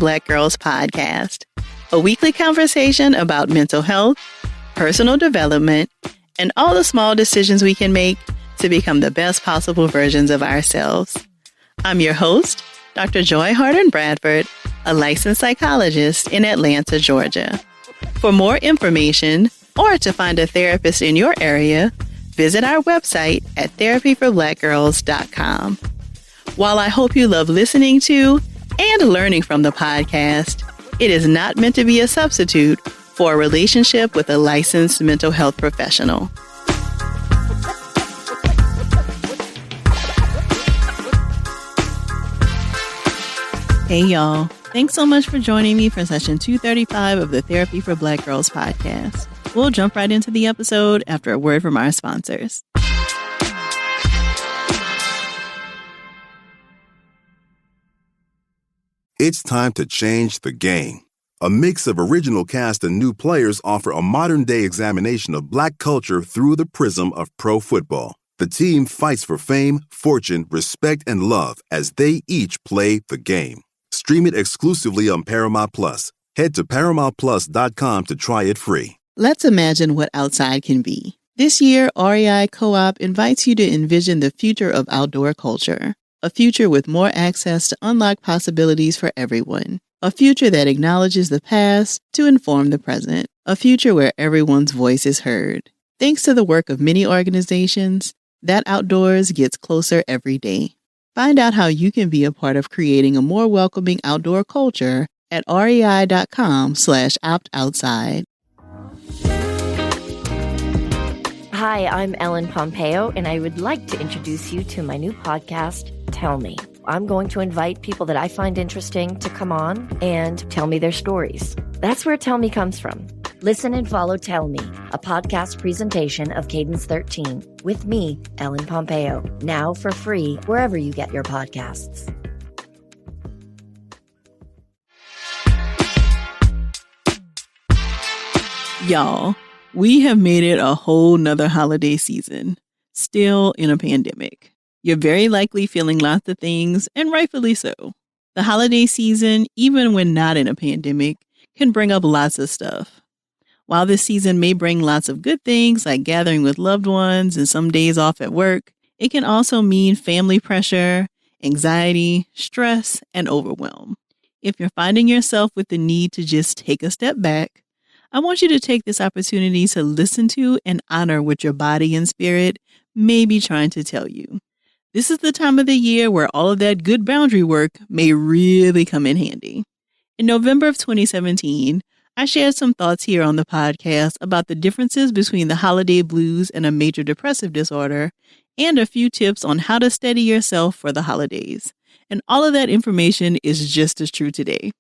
Black Girls Podcast, a weekly conversation about mental health, personal development, and all the small decisions we can make to become the best possible versions of ourselves. I'm your host, Dr. Joy Harden Bradford, a licensed psychologist in Atlanta, Georgia. For more information or to find a therapist in your area, visit our website at therapyforblackgirls.com. While I hope you love listening to and learning from the podcast, it is not meant to be a substitute for a relationship with a licensed mental health professional. Hey y'all, thanks so much for joining me for session 235 of the Therapy for Black Girls podcast. We'll jump right into the episode after a word from our sponsors. It's time to change the game. A mix of original cast and new players offer a modern-day examination of Black culture through the prism of pro football. The team fights for fame, fortune, respect, and love as they each play the game. Stream it exclusively on Paramount+. Head to ParamountPlus.com to try it free. Let's imagine what outside can be. This year, REI Co-op invites you to envision the future of outdoor culture. A future with more access to unlock possibilities for everyone. A future that acknowledges the past to inform the present. A future where everyone's voice is heard. Thanks to the work of many organizations, that outdoors gets closer every day. Find out how you can be a part of creating a more welcoming outdoor culture at rei.com/optoutside. Hi, I'm Ellen Pompeo, and I would like to introduce you to my new podcast, Tell Me. I'm going to invite people that I find interesting to come on and tell me their stories. That's where Tell Me comes from. Listen and follow Tell Me, a podcast presentation of Cadence 13, with me, Ellen Pompeo, now for free wherever you get your podcasts. Y'all, we have made it a whole nother holiday season, still in a pandemic. You're very likely feeling lots of things, and rightfully so. The holiday season, even when not in a pandemic, can bring up lots of stuff. While this season may bring lots of good things like gathering with loved ones and some days off at work, it can also mean family pressure, anxiety, stress, and overwhelm. If you're finding yourself with the need to just take a step back, I want you to take this opportunity to listen to and honor what your body and spirit may be trying to tell you. This is the time of the year where all of that good boundary work may really come in handy. In November of 2017, I shared some thoughts here on the podcast about the differences between the holiday blues and a major depressive disorder, and a few tips on how to steady yourself for the holidays. And all of that information is just as true today.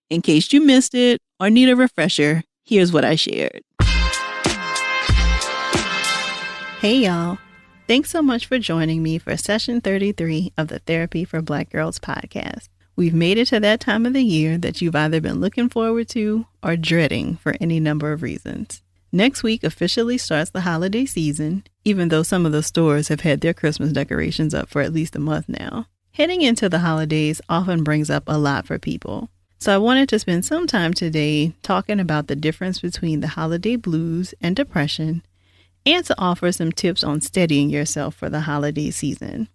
In case you missed it or need a refresher, here's what I shared. Hey y'all. Thanks so much for joining me for session 33 of the Therapy for Black Girls podcast. We've made it to that time of the year that you've either been looking forward to or dreading for any number of reasons. Next week officially starts the holiday season, even though some of the stores have had their Christmas decorations up for at least a month now. Heading into the holidays often brings up a lot for people. So I wanted to spend some time today talking about the difference between the holiday blues and depression, and to offer some tips on steadying yourself for the holiday season.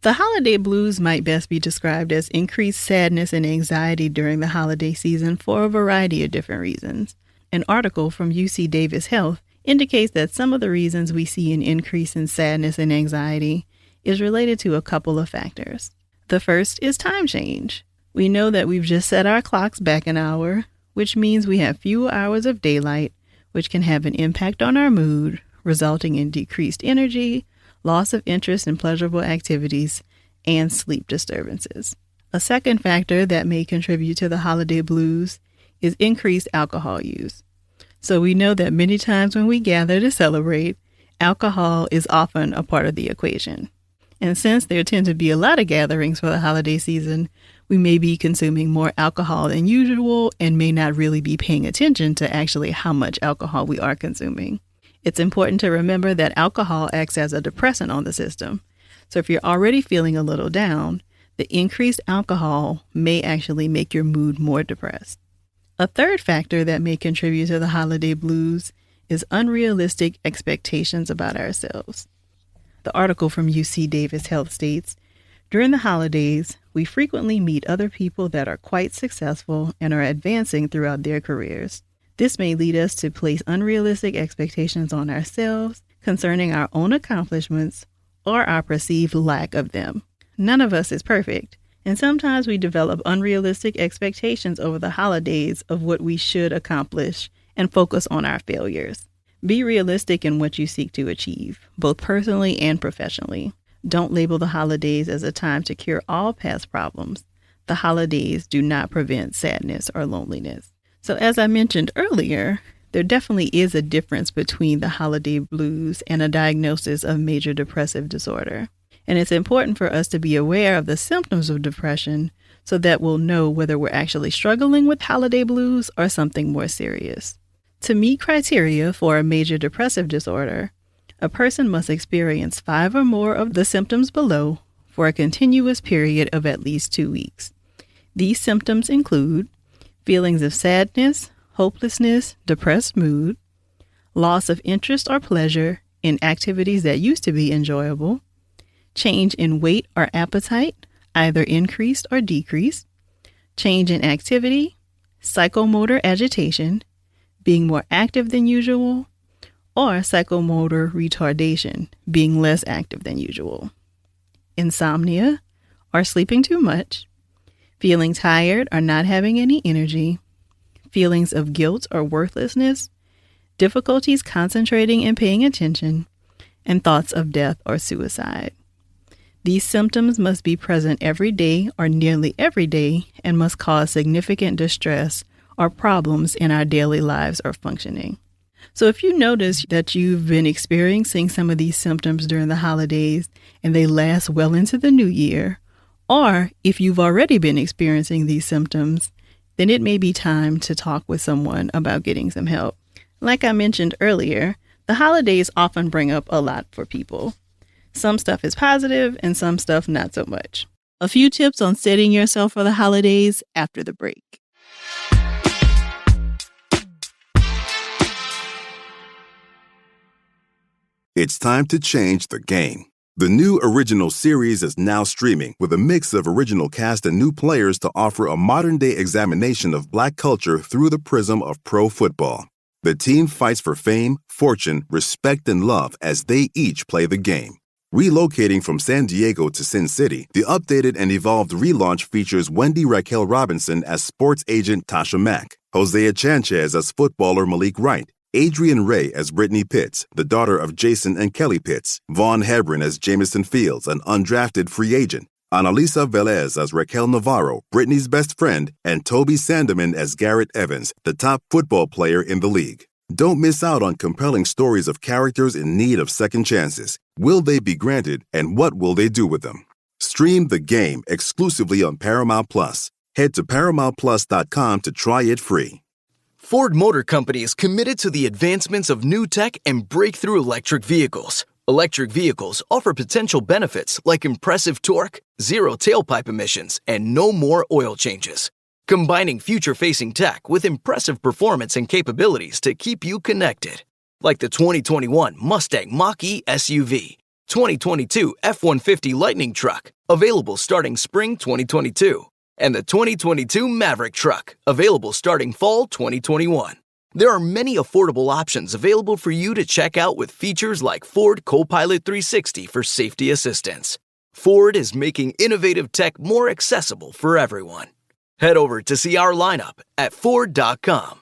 The holiday blues might best be described as increased sadness and anxiety during the holiday season for a variety of different reasons. An article from UC Davis Health indicates that some of the reasons we see an increase in sadness and anxiety is related to a couple of factors. The first is time change. We know that we've just set our clocks back an hour, which means we have fewer hours of daylight, which can have an impact on our mood, resulting in decreased energy, loss of interest in pleasurable activities, and sleep disturbances. A second factor that may contribute to the holiday blues is increased alcohol use. So we know that many times when we gather to celebrate, alcohol is often a part of the equation. And since there tend to be a lot of gatherings for the holiday season, we may be consuming more alcohol than usual and may not really be paying attention to actually how much alcohol we are consuming. It's important to remember that alcohol acts as a depressant on the system. So if you're already feeling a little down, The increased alcohol may actually make your mood more depressed. A third factor that may contribute to the holiday blues is unrealistic expectations about ourselves. The article from UC Davis Health states, during the holidays, we frequently meet other people that are quite successful and are advancing throughout their careers. This may lead us to place unrealistic expectations on ourselves concerning our own accomplishments or our perceived lack of them. None of us is perfect, and sometimes we develop unrealistic expectations over the holidays of what we should accomplish and focus on our failures. Be realistic in what you seek to achieve, both personally and professionally. Don't label the holidays as a time to cure all past problems. The holidays do not prevent sadness or loneliness. So as I mentioned earlier, there definitely is a difference between the holiday blues and a diagnosis of major depressive disorder. And it's important for us to be aware of the symptoms of depression so that we'll know whether we're actually struggling with holiday blues or something more serious. To meet criteria for a major depressive disorder, a person must experience 5 or more of the symptoms below for a continuous period of at least 2 weeks. These symptoms include feelings of sadness, hopelessness, depressed mood, loss of interest or pleasure in activities that used to be enjoyable, change in weight or appetite, either increased or decreased, change in activity, psychomotor agitation, being more active than usual, or psychomotor retardation, being less active than usual, insomnia or sleeping too much, feeling tired or not having any energy, feelings of guilt or worthlessness, difficulties concentrating and paying attention, and thoughts of death or suicide. These symptoms must be present every day or nearly every day and must cause significant distress or problems in our daily lives or functioning. So if you notice that you've been experiencing some of these symptoms during the holidays and they last well into the new year, or if you've already been experiencing these symptoms, then it may be time to talk with someone about getting some help. Like I mentioned earlier, the holidays often bring up a lot for people. Some stuff is positive and some stuff not so much. A few tips on setting yourself for the holidays after the break. It's time to change the game. The new original series is now streaming with a mix of original cast and new players to offer a modern-day examination of Black culture through the prism of pro football. The team fights for fame, fortune, respect, and love as they each play the game. Relocating from San Diego to Sin City, the updated and evolved relaunch features Wendy Raquel Robinson as sports agent Tasha Mack, Hosea Chanchez as footballer Malik Wright, Adrian Ray as Brittany Pitts, the daughter of Jason and Kelly Pitts, Vaughn Hebron as Jamison Fields, an undrafted free agent, Annalisa Velez as Raquel Navarro, Brittany's best friend, and Toby Sandeman as Garrett Evans, the top football player in the league. Don't miss out on compelling stories of characters in need of second chances. Will they be granted, and what will they do with them? Stream the game exclusively on Paramount Plus. Head to ParamountPlus.com to try it free. Ford Motor Company is committed to the advancements of new tech and breakthrough electric vehicles. Electric vehicles offer potential benefits like impressive torque, zero tailpipe emissions, and no more oil changes. Combining future-facing tech with impressive performance and capabilities to keep you connected. Like the 2021 Mustang Mach-E SUV, 2022 F-150 Lightning Truck, available starting spring 2022, and the 2022 Maverick Truck, available starting fall 2021. There are many affordable options available for you to check out with features like Ford Copilot 360 for safety assistance. Ford is making innovative tech more accessible for everyone. Head over to see our lineup at Ford.com.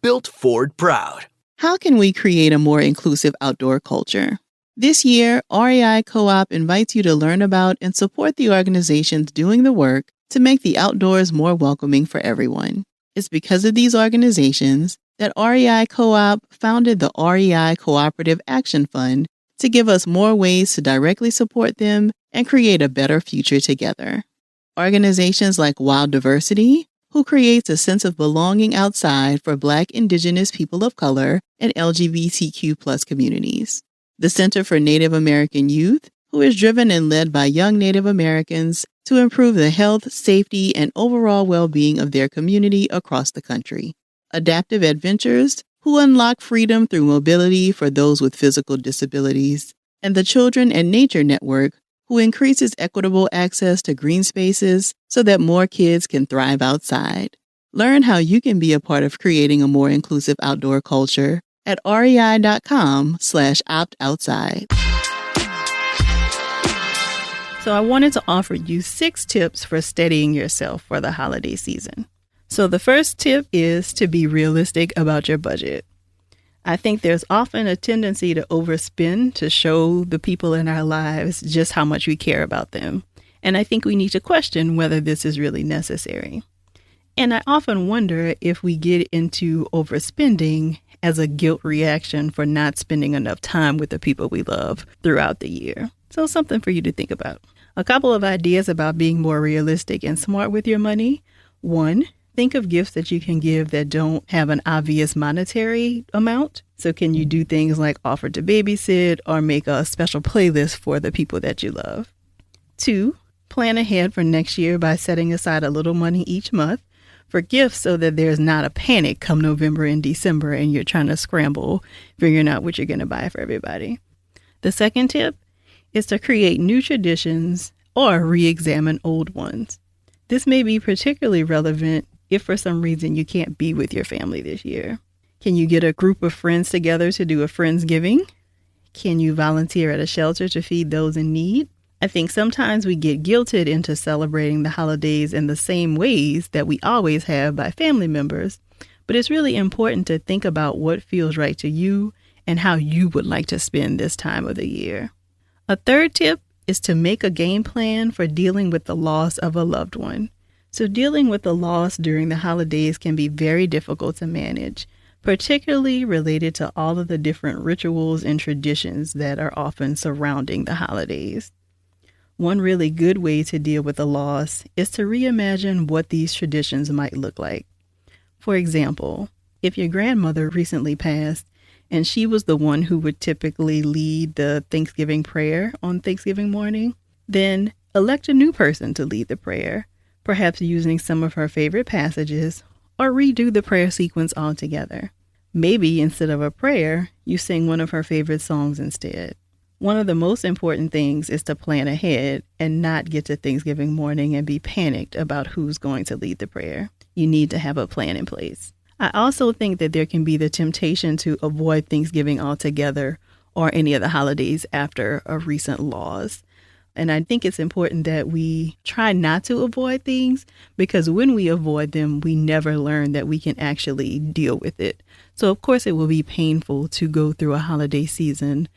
Built Ford proud. How can we create a more inclusive outdoor culture? This year, REI Co-op invites you to learn about and support the organizations doing the work to make the outdoors more welcoming for everyone. It's because of these organizations that REI Co-op founded the REI Cooperative Action Fund to give us more ways to directly support them and create a better future together. Organizations like Wild Diversity, who creates a sense of belonging outside for Black, Indigenous people of color, and LGBTQ+ communities. The Center for Native American Youth, who is driven and led by young Native Americans to improve the health, safety, and overall well-being of their community across the country. Adaptive Adventures, who unlock freedom through mobility for those with physical disabilities. And the Children and Nature Network, who increases equitable access to green spaces so that more kids can thrive outside. Learn how you can be a part of creating a more inclusive outdoor culture at rei.com/optoutside. So I wanted to offer you 6 tips for steadying yourself for the holiday season. So the first tip is to be realistic about your budget. I think there's often a tendency to overspend to show the people in our lives just how much we care about them. And I think we need to question whether this is really necessary. And I often wonder if we get into overspending as a guilt reaction for not spending enough time with the people we love throughout the year. So something for you to think about. A couple of ideas about being more realistic and smart with your money. 1, think of gifts that you can give that don't have an obvious monetary amount. So can you do things like offer to babysit or make a special playlist for the people that you love? 2, plan ahead for next year by setting aside a little money each month for gifts so that there's not a panic come November and December and you're trying to scramble figuring out what you're going to buy for everybody. The second tip is to create new traditions or re-examine old ones. This may be particularly relevant if for some reason you can't be with your family this year. Can you get a group of friends together to do a Friendsgiving? Can you volunteer at a shelter to feed those in need? I think sometimes we get guilted into celebrating the holidays in the same ways that we always have by family members, but it's really important to think about what feels right to you and how you would like to spend this time of the year. A third tip is to make a game plan for dealing with the loss of a loved one. So dealing with the loss during the holidays can be very difficult to manage, particularly related to all of the different rituals and traditions that are often surrounding the holidays. One really good way to deal with the loss is to reimagine what these traditions might look like. For example, if your grandmother recently passed and she was the one who would typically lead the Thanksgiving prayer on Thanksgiving morning, then elect a new person to lead the prayer, perhaps using some of her favorite passages, or redo the prayer sequence altogether. Maybe instead of a prayer, you sing one of her favorite songs instead. One of the most important things is to plan ahead and not get to Thanksgiving morning and be panicked about who's going to lead the prayer. You need to have a plan in place. I also think that there can be the temptation to avoid Thanksgiving altogether or any of the holidays after a recent loss. And I think it's important that we try not to avoid things, because when we avoid them, we never learn that we can actually deal with it. So, of course, it will be painful to go through a holiday season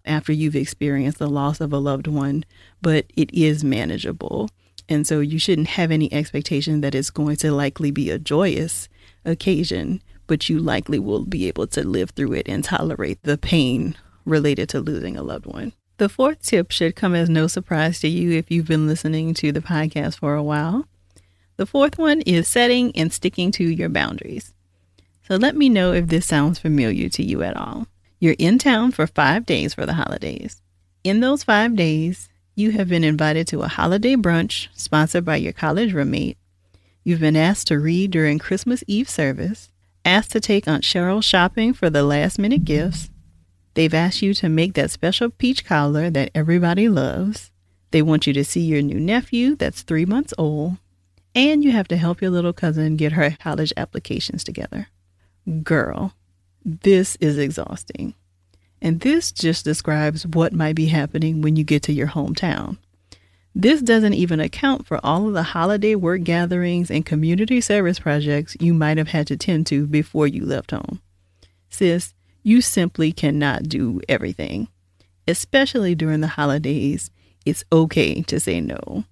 after you've experienced the loss of a loved one, but it is manageable. And so you shouldn't have any expectation that it's going to likely be a joyous occasion, but you likely will be able to live through it and tolerate the pain related to losing a loved one. The fourth tip should come as no surprise to you if you've been listening to the podcast for a while. The fourth one is setting and sticking to your boundaries. So let me know if this sounds familiar to you at all. You're in town for 5 days for the holidays. In those 5 days, you have been invited to a holiday brunch sponsored by your college roommate. You've been asked to read during Christmas Eve service, asked to take Aunt Cheryl shopping for the last minute gifts. They've asked you to make that special peach cobbler that everybody loves. They want you to see your new nephew that's 3 months old. And you have to help your little cousin get her college applications together. Girl, this is exhausting. And this just describes what might be happening when you get to your hometown. This doesn't even account for all of the holiday work gatherings and community service projects you might have had to tend to before you left home. Sis, you simply cannot do everything. Especially during the holidays, it's okay to say no.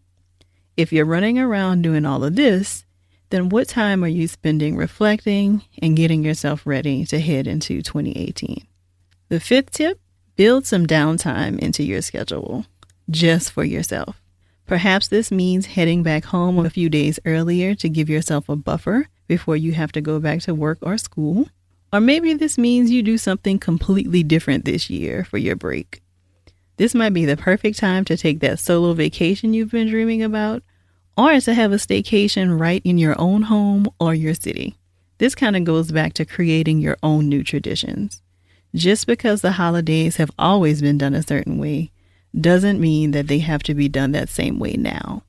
If you're running around doing all of this, then what time are you spending reflecting and getting yourself ready to head into 2018? The fifth tip, build some downtime into your schedule, just for yourself. Perhaps this means heading back home a few days earlier to give yourself a buffer before you have to go back to work or school. Or maybe this means you do something completely different this year for your break. This might be the perfect time to take that solo vacation you've been dreaming about, or to have a staycation right in your own home or your city. This kind of goes back to creating your own new traditions. Just because the holidays have always been done a certain way doesn't mean that they have to be done that same way now.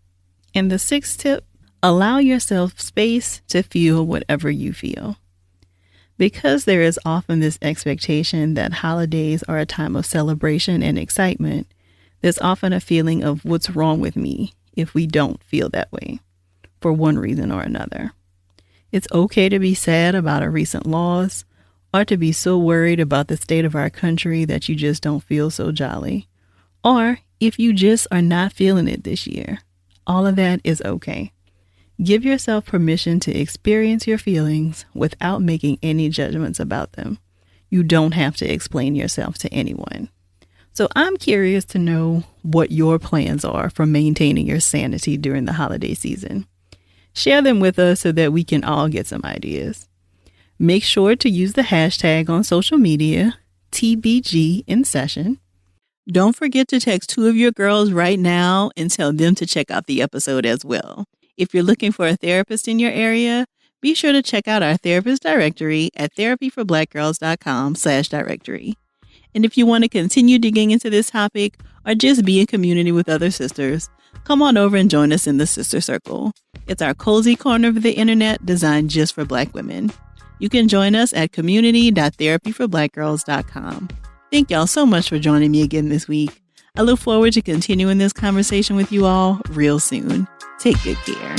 And the sixth tip, allow yourself space to feel whatever you feel. Because there is often this expectation that holidays are a time of celebration and excitement, there's often a feeling of what's wrong with me if we don't feel that way for one reason or another. It's okay to be sad about a recent loss or to be so worried about the state of our country that you just don't feel so jolly. Or if you just are not feeling it this year, all of that is okay. Give yourself permission to experience your feelings without making any judgments about them. You don't have to explain yourself to anyone. So I'm curious to know what your plans are for maintaining your sanity during the holiday season. Share them with us so that we can all get some ideas. Make sure to use the hashtag on social media, TBGInSession. Don't forget to text 2 of your girls right now and tell them to check out the episode as well. If you're looking for a therapist in your area, be sure to check out our therapist directory at therapyforblackgirls.com/directory. And if you want to continue digging into this topic or just be in community with other sisters, come on over and join us in the Sister Circle. It's our cozy corner of the internet designed just for Black women. You can join us at community.therapyforblackgirls.com. Thank y'all so much for joining me again this week. I look forward to continuing this conversation with you all real soon. Take good care.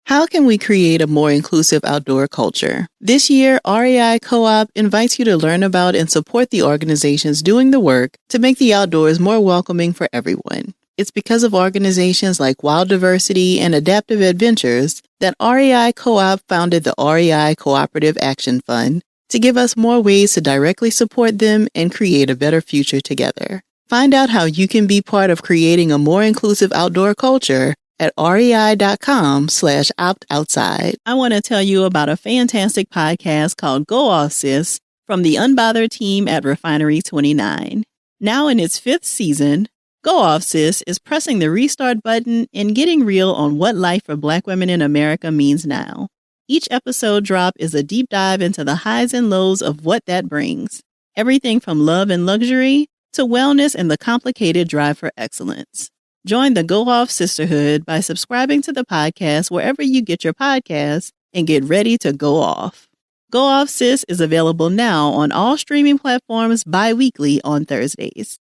How can we create a more inclusive outdoor culture? This year, REI Co-op invites you to learn about and support the organizations doing the work to make the outdoors more welcoming for everyone. It's because of organizations like Wild Diversity and Adaptive Adventures that REI Co-op founded the REI Cooperative Action Fund to give us more ways to directly support them and create a better future together. Find out how you can be part of creating a more inclusive outdoor culture at rei.com/optoutside. I want to tell you about a fantastic podcast called Go Off Sis from the Unbothered team at Refinery 29. Now in its 5th season, Go Off Sis is pressing the restart button and getting real on what life for Black women in America means now. Each episode drop is a deep dive into the highs and lows of what that brings. Everything from love and luxury to wellness and the complicated drive for excellence. Join the Go Off Sisterhood by subscribing to the podcast wherever you get your podcasts and get ready to go off. Go Off Sis is available now on all streaming platforms bi-weekly on Thursdays.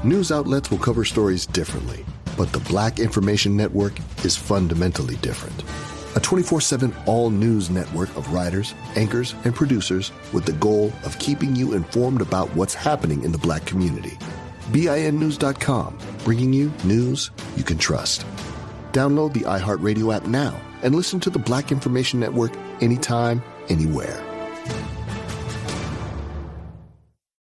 News outlets will cover stories differently, but the Black Information Network is fundamentally different. A 24/7 all-news network of writers, anchors, and producers with the goal of keeping you informed about what's happening in the Black community. BINnews.com, bringing you news you can trust. Download the iHeartRadio app now and listen to the Black Information Network anytime, anywhere.